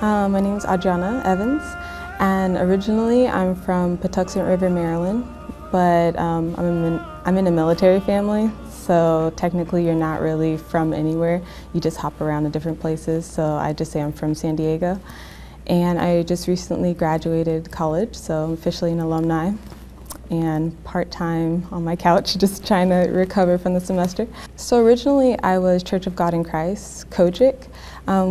My name is Adriana Evans, and originally I'm from Patuxent River, Maryland, but I'm in a military family, so technically you're not really from anywhere. You just hop around to different places, so I just say I'm from San Diego. And I just recently graduated college, so I'm officially an alumni, and part-time on my couch just trying to recover from the semester. So originally I was Church of God in Christ, Kojic,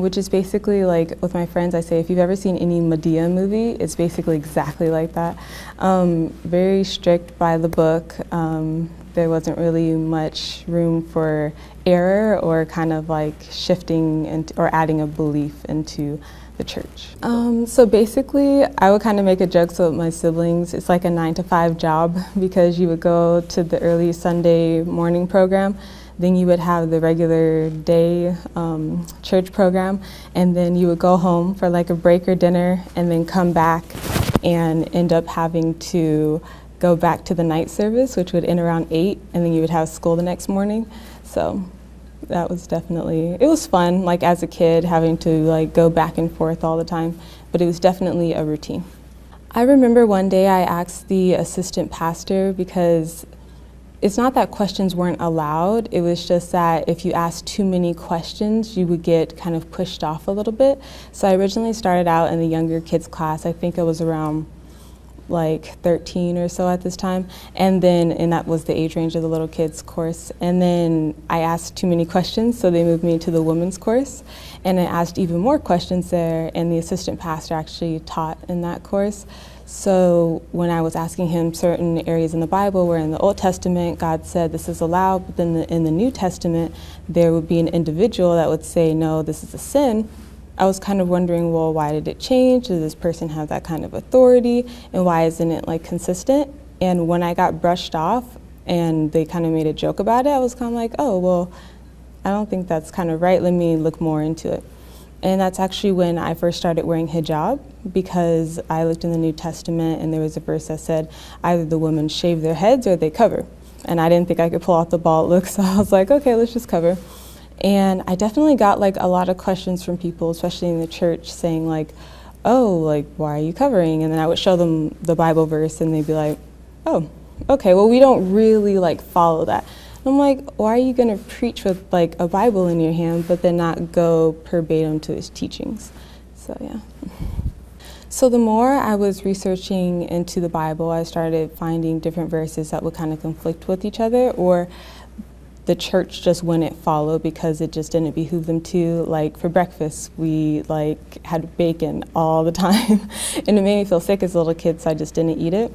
which is basically like, with my friends I say, if you've ever seen any Medea movie, it's basically exactly like that. Very strict by the book. There wasn't really much room for error or kind of like shifting or adding a belief into the church. So basically, I would kind of make a joke with my siblings. It's like a 9-to-5 job, because you would go to the early Sunday morning program, then you would have the regular day church program, and then you would go home for like a break or dinner, and then come back and end up having to go back to the night service, which would end around 8, and then you would have school the next morning. So that was definitely, it was fun, like as a kid, having to like go back and forth all the time, but it was definitely a routine. I remember one day I asked the assistant pastor, because it's not that questions weren't allowed, it was just that if you asked too many questions, you would get kind of pushed off a little bit. So I originally started out in the younger kids class. I think it was around like 13 or so at this time, and that was the age range of the little kids course. And then I asked too many questions, so they moved me to the women's course, and I asked even more questions there, and the assistant pastor actually taught in that course. So when I was asking him certain areas in the Bible where in the Old Testament God said this is allowed, but then in the New Testament there would be an individual that would say no, this is a sin, I was kind of wondering, well, why did it change? Does this person have that kind of authority? And why isn't it like consistent? And when I got brushed off and they kind of made a joke about it, I was kind of like, oh, well, I don't think that's kind of right. Let me look more into it. And that's actually when I first started wearing hijab, because I looked in the New Testament and there was a verse that said either the women shave their heads or they cover. And I didn't think I could pull off the bald look, so I was like, okay, let's just cover. And I definitely got like a lot of questions from people, especially in the church, saying like, oh, like, why are you covering? And then I would show them the Bible verse and they'd be like, oh, okay, well, we don't really like follow that. And I'm like, why are you gonna preach with like a Bible in your hand but then not go verbatim to his teachings? So yeah. So the more I was researching into the Bible, I started finding different verses that would kind of conflict with each other, or the church just wouldn't follow because it just didn't behoove them to. Like for breakfast, we like had bacon all the time, and it made me feel sick as a little kid, so I just didn't eat it.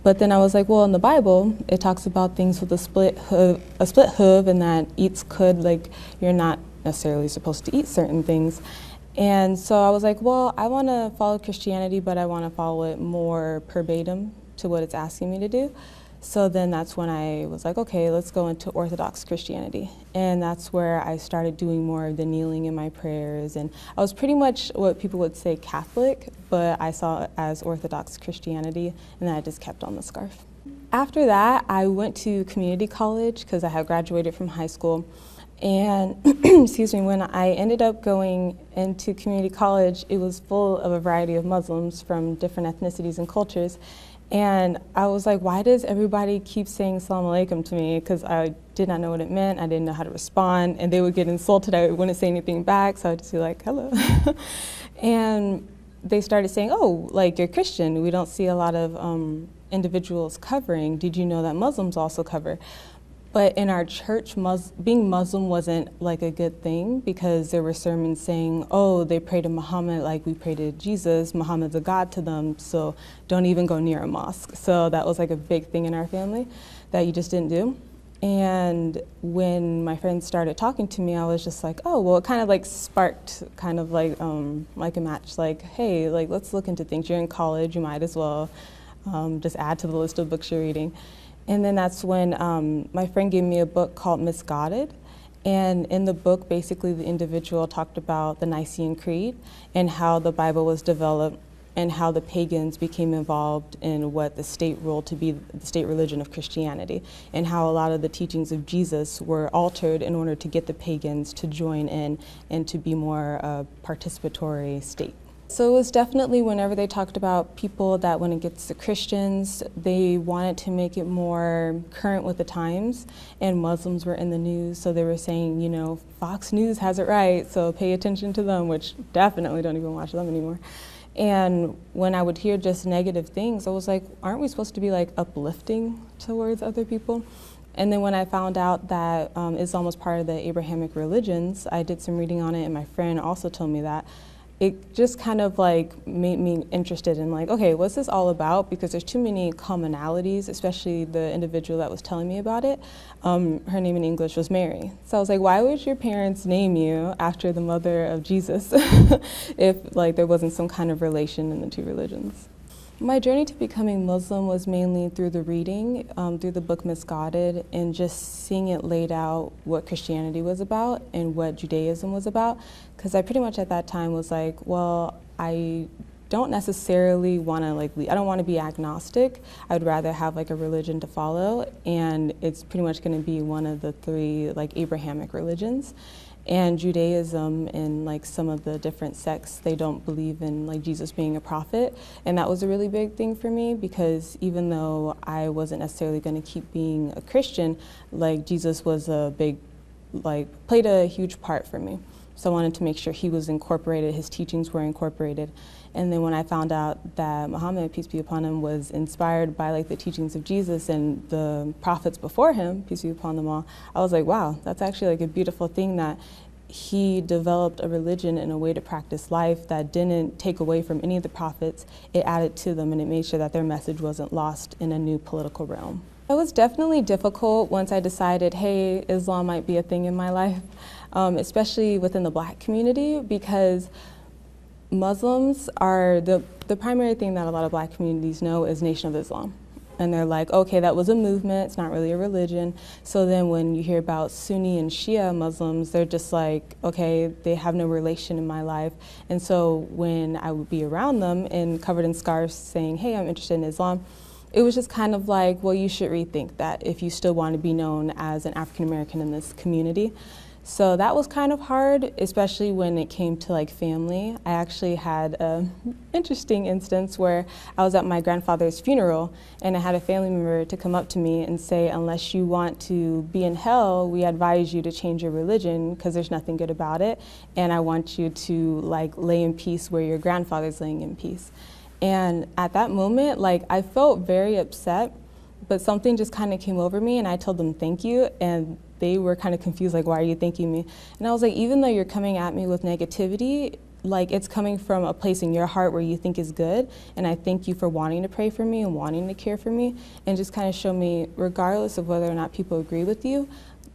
But then I was like, well, in the Bible, it talks about things with a split hoof, and that eats could, like you're not necessarily supposed to eat certain things. And so I was like, well, I want to follow Christianity, but I want to follow it more verbatim to what it's asking me to do. So then that's when I was like, okay, let's go into Orthodox Christianity. And that's where I started doing more of the kneeling in my prayers. And I was pretty much what people would say Catholic, but I saw it as Orthodox Christianity, and then I just kept on the scarf. After that, I went to community college because I had graduated from high school. And excuse me, when I ended up going into community college, it was full of a variety of Muslims from different ethnicities and cultures. And I was like, why does everybody keep saying Assalamu alaikum to me? Because I did not know what it meant. I didn't know how to respond. And they would get insulted. I wouldn't say anything back. So I'd just be like, hello. And they started saying, oh, like, you're Christian. We don't see a lot of individuals covering. Did you know that Muslims also cover? But in our church, being Muslim wasn't like a good thing, because there were sermons saying, oh, they pray to Muhammad like we pray to Jesus. Muhammad's a god to them, so don't even go near a mosque. So that was like a big thing in our family that you just didn't do. And when my friends started talking to me, I was just like, oh, well, it kind of like sparked kind of like a match. Like, hey, like, let's look into things. You're in college, you might as well just add to the list of books you're reading. And then that's when my friend gave me a book called Misguided. And in the book, basically, the individual talked about the Nicene Creed and how the Bible was developed and how the pagans became involved in what the state ruled to be the state religion of Christianity, and how a lot of the teachings of Jesus were altered in order to get the pagans to join in and to be more a participatory state. So it was definitely whenever they talked about people that when it gets to Christians, they wanted to make it more current with the times, and Muslims were in the news, so they were saying, you know, Fox News has it right, so pay attention to them, which definitely don't even watch them anymore. And when I would hear just negative things, I was like, aren't we supposed to be like uplifting towards other people? And then when I found out that Islam was part of the Abrahamic religions, I did some reading on it, and my friend also told me that. It just kind of like made me interested in like, okay, what's this all about? Because there's too many commonalities, especially the individual that was telling me about it. Her name in English was Mary. So I was like, why would your parents name you after the mother of Jesus if like there wasn't some kind of relation in the two religions? My journey to becoming Muslim was mainly through the reading, through the book Misguided, and just seeing it laid out what Christianity was about and what Judaism was about. Because I pretty much at that time was like, well, I don't necessarily want to I don't want to be agnostic. I would rather have like a religion to follow, and it's pretty much going to be one of the three like Abrahamic religions. And Judaism and like some of the different sects, they don't believe in like Jesus being a prophet. And that was a really big thing for me, because even though I wasn't necessarily going to keep being a Christian, like Jesus was a big, played a huge part for me. So I wanted to make sure he was incorporated, his teachings were incorporated. And then when I found out that Muhammad, peace be upon him, was inspired by like the teachings of Jesus and the prophets before him, peace be upon them all, I was like, wow, that's actually like a beautiful thing that he developed a religion and a way to practice life that didn't take away from any of the prophets. It added to them, and it made sure that their message wasn't lost in a new political realm. It was definitely difficult once I decided, hey, Islam might be a thing in my life, especially within the Black community, because Muslims are the primary thing that a lot of Black communities know is Nation of Islam. And they're like, okay, that was a movement, it's not really a religion. So then when you hear about Sunni and Shia Muslims, they're just like, okay, they have no relation in my life. And so when I would be around them and covered in scarves saying, hey, I'm interested in Islam, it was just kind of like, well, you should rethink that if you still want to be known as an African American in this community. So that was kind of hard, especially when it came to like family. I actually had an interesting instance where I was at my grandfather's funeral, and I had a family member to come up to me and say, unless you want to be in hell, we advise you to change your religion because there's nothing good about it, and I want you to like lay in peace where your grandfather's laying in peace. And at that moment, like, I felt very upset, but something just kind of came over me, and I told them thank you, and they were kind of confused, like, why are you thanking me? And I was like, even though you're coming at me with negativity, like, it's coming from a place in your heart where you think is good, and I thank you for wanting to pray for me and wanting to care for me, and just kind of show me, regardless of whether or not people agree with you,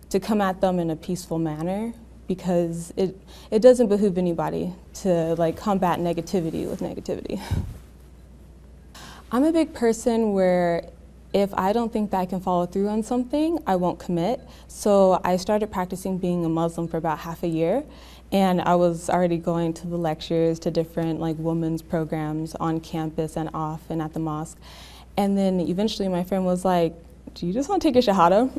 to come at them in a peaceful manner, because it doesn't behoove anybody to like combat negativity with negativity. I'm a big person where if I don't think that I can follow through on something, I won't commit. So I started practicing being a Muslim for about half a year, and I was already going to the lectures, to different like women's programs on campus and off and at the mosque. And then eventually my friend was like, do you just want to take your Shahada?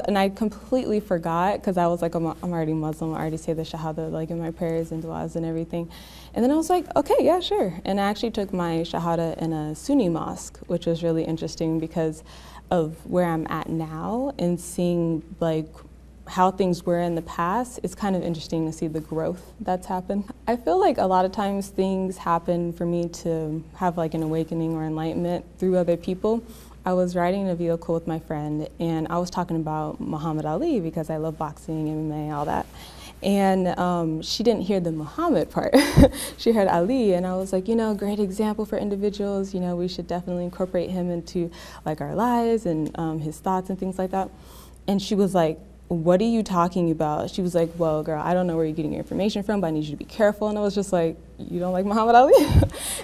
And I completely forgot, because I was like, I'm already Muslim, I already say the Shahada like in my prayers and du'as and everything. And then I was like, okay, yeah, sure. And I actually took my Shahada in a Sunni mosque, which was really interesting because of where I'm at now, and seeing like how things were in the past. It's kind of interesting to see the growth that's happened. I feel like a lot of times things happen for me to have like an awakening or enlightenment through other people. I was riding in a vehicle with my friend, and I was talking about Muhammad Ali because I love boxing, MMA, all that. And she didn't hear the Muhammad part. She heard Ali, and I was like, you know, great example for individuals. You know, we should definitely incorporate him into like our lives and his thoughts and things like that. And she was like, what are you talking about? She was like, well, girl, I don't know where you're getting your information from, but I need you to be careful. And I was just like, you don't like Muhammad Ali?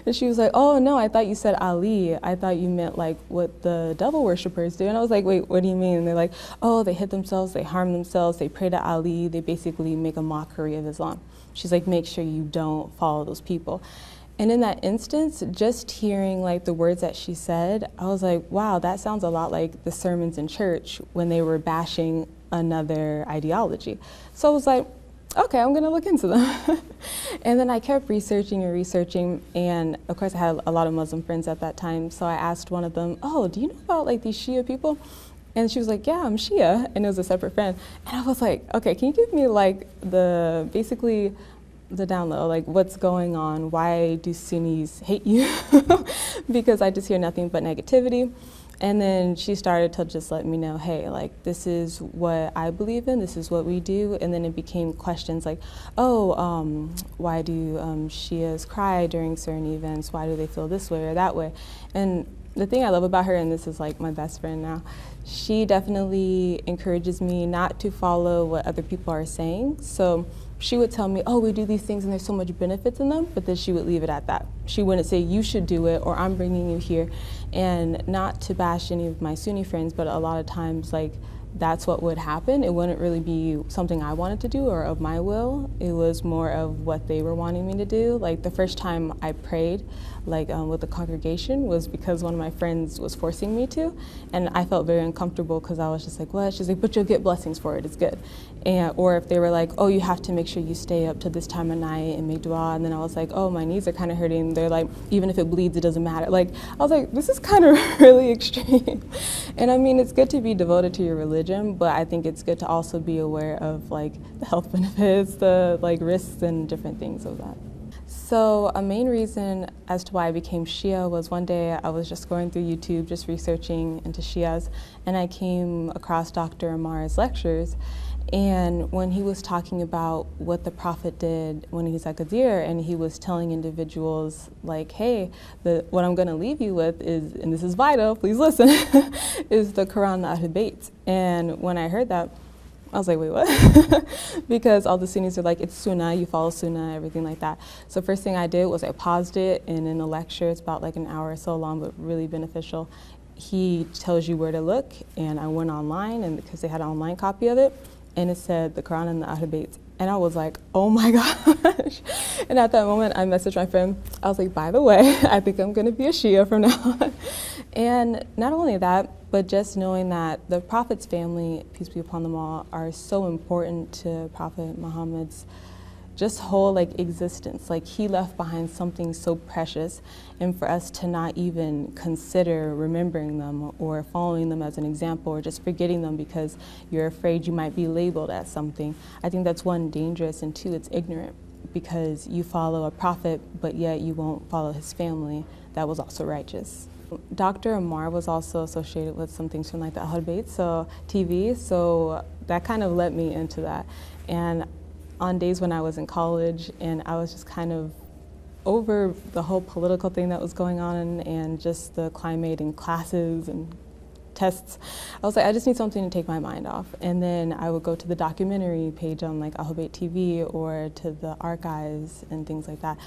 And she was like, oh, no, I thought you said Ali. I thought you meant like what the devil worshippers do. And I was like, wait, what do you mean? And they're like, oh, they hit themselves, they harm themselves, they pray to Ali, they basically make a mockery of Islam. She's like, make sure you don't follow those people. And in that instance, just hearing like the words that she said, I was like, wow, that sounds a lot like the sermons in church when they were bashing another ideology. So I was like, okay, I'm gonna look into them. And then I kept researching and researching, and of course I had a lot of Muslim friends at that time, so I asked one of them, oh, do you know about like these Shia people? And she was like, yeah, I'm Shia, and it was a separate friend. And I was like, okay, can you give me like basically the down low, like what's going on? Why do Sunnis hate you? Because I just hear nothing but negativity. And then she started to just let me know, hey, like this is what I believe in, this is what we do. And then it became questions like, oh, why do Shias cry during certain events? Why do they feel this way or that way? And the thing I love about her, and this is like my best friend now, she definitely encourages me not to follow what other people are saying. So she would tell me, oh, we do these things and there's so much benefits in them, but then she would leave it at that. She wouldn't say, you should do it, or I'm bringing you here. And not to bash any of my Sunni friends, but a lot of times, like, that's what would happen. It wouldn't really be something I wanted to do or of my will. It was more of what they were wanting me to do. Like the first time I prayed, like with the congregation, was because one of my friends was forcing me to, and I felt very uncomfortable because I was just like, what? She's like, but you'll get blessings for it, it's good. And, or if they were like, oh, you have to make sure you stay up to this time of night and make dua, and then I was like, oh, my knees are kind of hurting. They're like, even if it bleeds, it doesn't matter. Like, I was like, this is kind of really extreme. And I mean, it's good to be devoted to your religion, but I think it's good to also be aware of like the health benefits, the like risks and different things of that. So a main reason as to why I became Shia was one day I was just going through YouTube, just researching into Shias, and I came across Dr. Amar's lectures. And when he was talking about what the Prophet did when he's at Ghadir, and he was telling individuals like, hey, what I'm going to leave you with is, and this is vital, please listen, is the Quran and Ahl Bayt. And when I heard that, I was like, wait, what? Because all the Sunnis are like, it's Sunnah, you follow Sunnah, everything like that. So first thing I did was I paused it, and in the lecture, it's about like an hour or so long, but really beneficial. He tells you where to look, and I went online, and because they had an online copy of it, and it said the Quran and the Ahl Bayt. And I was like, oh my gosh. And at that moment, I messaged my friend. I was like, by the way, I think I'm going to be a Shia from now on. And not only that, but just knowing that the Prophet's family, peace be upon them all, are so important to Prophet Muhammad's just whole like existence. Like he left behind something so precious, and for us to not even consider remembering them or following them as an example, or just forgetting them because you're afraid you might be labeled as something, I think that's one, dangerous, and two, it's ignorant, because you follow a prophet but yet you won't follow his family that was also righteous. Dr. Amar was also associated with some things from like the Ahl Bayt, so TV, so that kind of led me into that. And on days when I was in college and I was just kind of over the whole political thing that was going on and just the climate and classes and tests, I was like, I just need something to take my mind off. And then I would go to the documentary page on like Ahl Bayt TV or to the archives and things like that.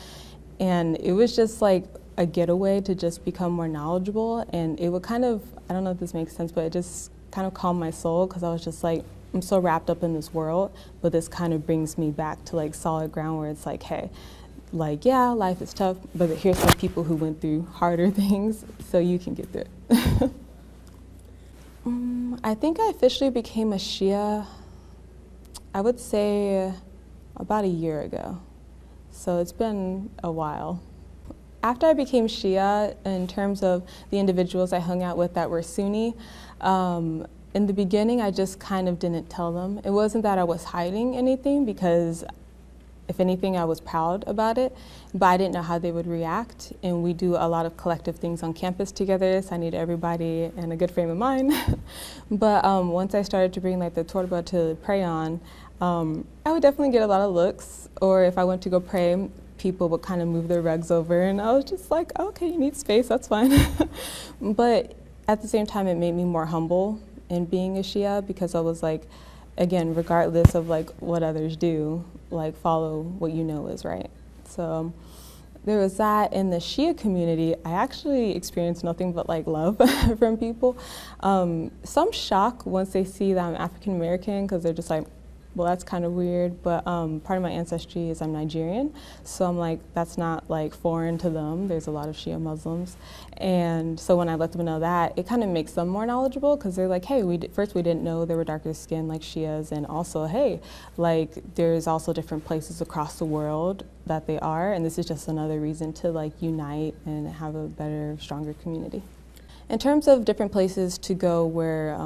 And it was just like a getaway to just become more knowledgeable, and it would kind of, I don't know if this makes sense, but it just kind of calmed my soul, because I was just like, I'm so wrapped up in this world, but this kind of brings me back to like solid ground where it's like, hey, like, yeah, life is tough, but here's some people who went through harder things so you can get through it. I think I officially became a Shia, I would say about a year ago. So it's been a while. After I became Shia, in terms of the individuals I hung out with that were Sunni, in the beginning, I just kind of didn't tell them. It wasn't that I was hiding anything, because if anything, I was proud about it, but I didn't know how they would react. And we do a lot of collective things on campus together, so I need everybody in a good frame of mind. But once I started to bring like the torba to pray on, I would definitely get a lot of looks, or if I went to go pray, people would kind of move their rugs over, and I was just like, okay, you need space, that's fine. But at the same time, it made me more humble in being a Shia, because I was like, again, regardless of like what others do, like follow what you know is right. So there was that. In the Shia community, I actually experienced nothing but like love from people. Some shock once they see that I'm African American, because they're just like, well, that's kind of weird, but part of my ancestry is I'm Nigerian, so I'm like, that's not like foreign to them. There's a lot of Shia Muslims, and so when I let them know that, it kind of makes them more knowledgeable, because they're like, hey, first we didn't know there were darker skin like Shias, and also, hey, like there's also different places across the world that they are, and this is just another reason to like unite and have a better, stronger community. In terms of different places to go where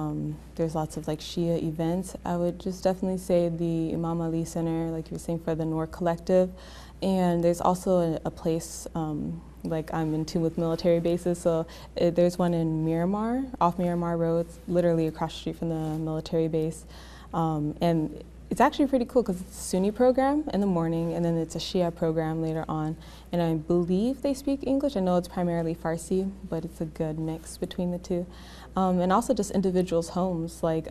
there's lots of like Shia events, I would just definitely say the Imam Ali Center, like you were saying, for the Noor Collective. And there's also a place, like I'm in tune with military bases, so there's one in Miramar, off Miramar Road, literally across the street from the military base. And it's actually pretty cool because it's a Sunni program in the morning, and then it's a Shia program later on. And I believe they speak English. I know it's primarily Farsi, but it's a good mix between the two. And also just individuals' homes. Like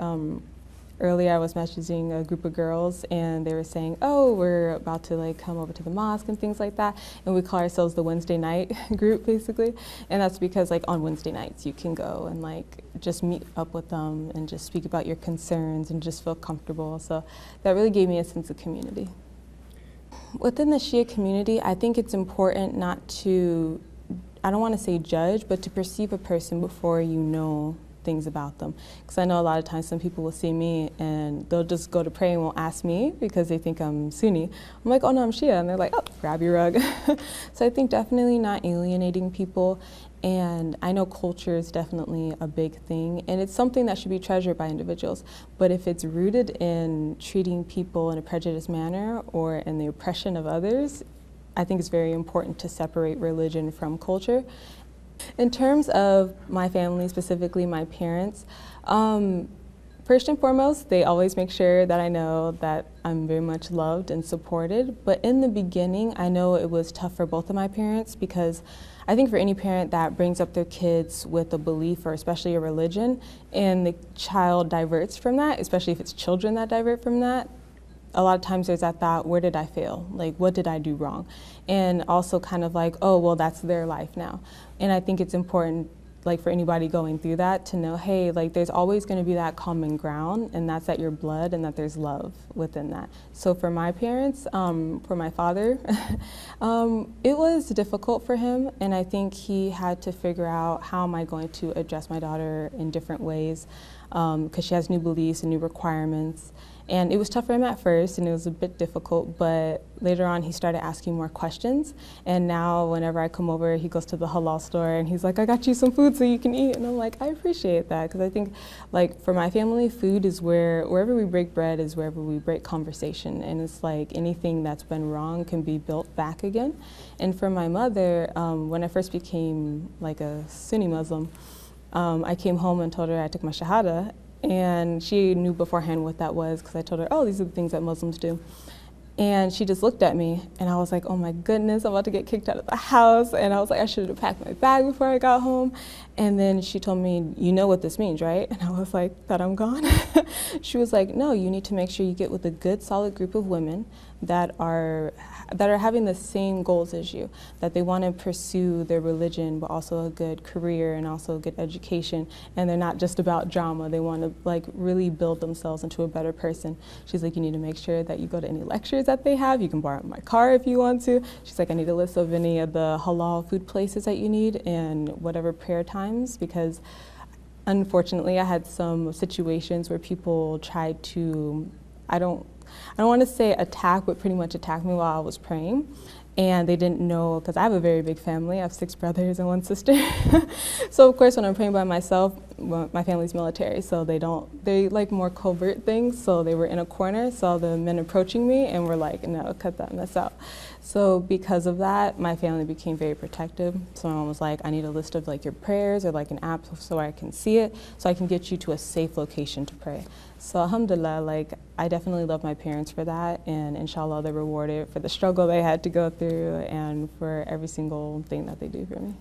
earlier I was messaging a group of girls, and they were saying, oh, we're about to like come over to the mosque and things like that. And we call ourselves the Wednesday night group, basically. And that's because like on Wednesday nights you can go and like just meet up with them and just speak about your concerns and just feel comfortable. So that really gave me a sense of community. Within the Shia community, I think it's important not to, I don't want to say judge, but to perceive a person before you know things about them. Because I know a lot of times some people will see me and they'll just go to pray and won't ask me because they think I'm Sunni. I'm like, oh no, I'm Shia. And they're like, oh, grab your rug. So I think definitely not alienating people. And I know culture is definitely a big thing, and it's something that should be treasured by individuals. But if it's rooted in treating people in a prejudiced manner or in the oppression of others, I think it's very important to separate religion from culture. In terms of my family, specifically my parents, first and foremost, they always make sure that I know that I'm very much loved and supported. But in the beginning, I know it was tough for both of my parents, because I think for any parent that brings up their kids with a belief or especially a religion, and the child diverts from that, especially if it's children that divert from that, a lot of times there's that thought, where did I fail? Like, what did I do wrong? And also kind of like, oh, well, that's their life now. And I think it's important, like for anybody going through that, to know, hey, like there's always going to be that common ground, and that's that your blood and that there's love within that. So for my parents, for my father, it was difficult for him, and I think he had to figure out, how am I going to address my daughter in different ways, because she has new beliefs and new requirements. And it was tough for him at first, and it was a bit difficult, but later on he started asking more questions. And now whenever I come over, he goes to the halal store and he's like, I got you some food so you can eat. And I'm like, I appreciate that, because I think like for my family, food is wherever we break bread is wherever we break conversation. And it's like anything that's been wrong can be built back again. And for my mother, when I first became like a Sunni Muslim, I came home and told her I took my Shahada. And she knew beforehand what that was, because I told her, oh, these are the things that Muslims do. And she just looked at me, and I was like, oh my goodness, I'm about to get kicked out of the house. And I was like, I should have packed my bag before I got home. And then she told me, you know what this means, right? And I was like, that I'm gone? She was like, no, you need to make sure you get with a good, solid group of women that are having the same goals as you, that they want to pursue their religion, but also a good career and also a good education. And they're not just about drama. They want to like really build themselves into a better person. She's like, you need to make sure that you go to any lectures that they have. You can borrow my car if you want to. She's like, I need a list of any of the halal food places that you need and whatever prayer times, because unfortunately I had some situations where people tried to, I don't want to say attack, but pretty much attack me while I was praying. And they didn't know, because I have a very big family. I have 6 brothers and 1 sister. So of course when I'm praying by myself, well, my family's military, so they like more covert things. So they were in a corner, saw the men approaching me, and were like, no, cut that mess out. So because of that, my family became very protective. Someone was like, I need a list of like your prayers or like an app so I can see it, so I can get you to a safe location to pray. So alhamdulillah, like I definitely love my parents for that, and inshallah they're rewarded for the struggle they had to go through and for every single thing that they do for me.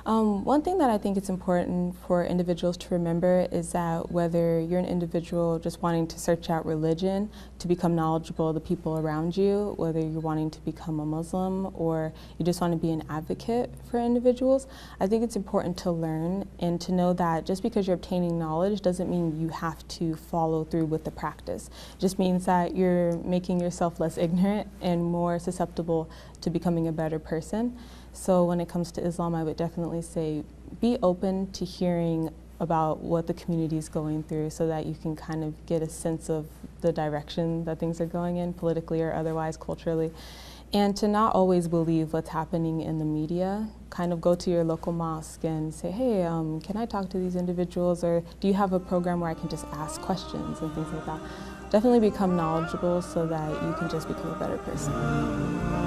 One thing that I think it's important for individuals to remember is that whether you're an individual just wanting to search out religion to become knowledgeable of the people around you, whether you're wanting to become a Muslim or you just want to be an advocate for individuals, I think it's important to learn and to know that just because you're obtaining knowledge doesn't mean you have to follow through with the practice. It just means that you're making yourself less ignorant and more susceptible to becoming a better person. So when it comes to Islam, I would definitely say be open to hearing about what the community is going through so that you can kind of get a sense of the direction that things are going in, politically or otherwise, culturally. And to not always believe what's happening in the media. Kind of go to your local mosque and say, hey, can I talk to these individuals? Or do you have a program where I can just ask questions and things like that? Definitely become knowledgeable so that you can just become a better person.